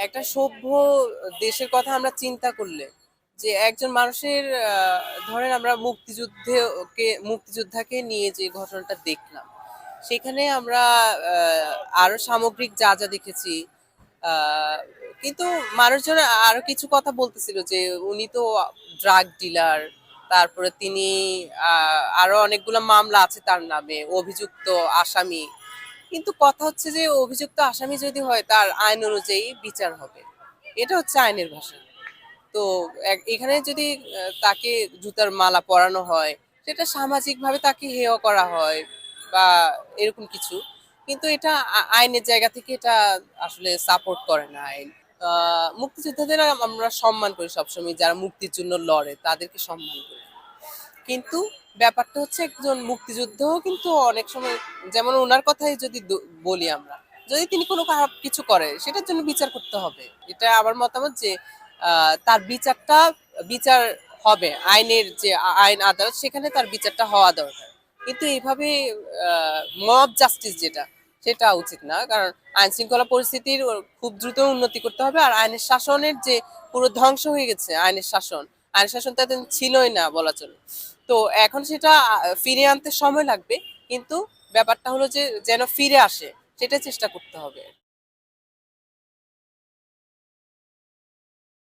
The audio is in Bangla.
একটা সভ্য দেশের কথা আমরা চিন্তা করলে যে একজন মানুষের ধরেন আমরা মুক্তিযোদ্ধাকে নিয়ে যে ঘটনাটা দেখলাম সেখানে আমরা আরো সামগ্রিক যা যা দেখেছি। আহ, কিন্তু মানুষজন আরো কিছু কথা বলতেছিল যে উনি তো ড্রাগ ডিলার, তারপরে তিনি আরো অনেকগুলো মামলা আছে তার নামে, অভিযুক্ত আসামি। কিন্তু কথা হচ্ছে যে অভিযুক্ত আসামি যদি হয় তার আইন অনুযায়ী বিচার হবে, এটা হচ্ছে আইনের ভাষা। তো এখানে যদি তাকে জুতার মালা পরানো হয়, সেটা সামাজিক ভাবে তাকে হেয় করা হয় বা এরকম কিছু। কিন্তু এটা আইনের জায়গা থেকে এটা আসলে সাপোর্ট করে না আইন। মুক্তিযোদ্ধাদের আমরা সম্মান করি সবসময়, যারা মুক্তির জন্য লড়ে তাদেরকে সম্মান করি। কিন্তু ব্যাপারটা হচ্ছে একজন মুক্তিযুদ্ধও কিন্তু অনেক সময়, যেমন ওনার কথাই যদি বলি আমরা, যদি তিনি কোনো খারাপ কিছু করে সেটার জন্য বিচার করতে হবে। এটা আমার মতামত যে তার বিচার হবে, আইনের যে আইন আদালত সেখানে তার বিচারটা হওয়া দরকার। কিন্তু এইভাবে মব জাস্টিস যেটা, সেটা উচিত না। কারণ আইন শৃঙ্খলা পরিস্থিতির খুব দ্রুত উন্নতি করতে হবে। আর আইনের শাসনের যে পুরো ধ্বংস হয়ে গেছে, আইনের শাসন তো এতদিন ছিলই না বলা চলে। তো এখন সেটা ফিরে আনতে সময় লাগবে, কিন্তু ব্যাপারটা হলো যে যেন ফিরে আসে, সেটা চেষ্টা করতে হবে।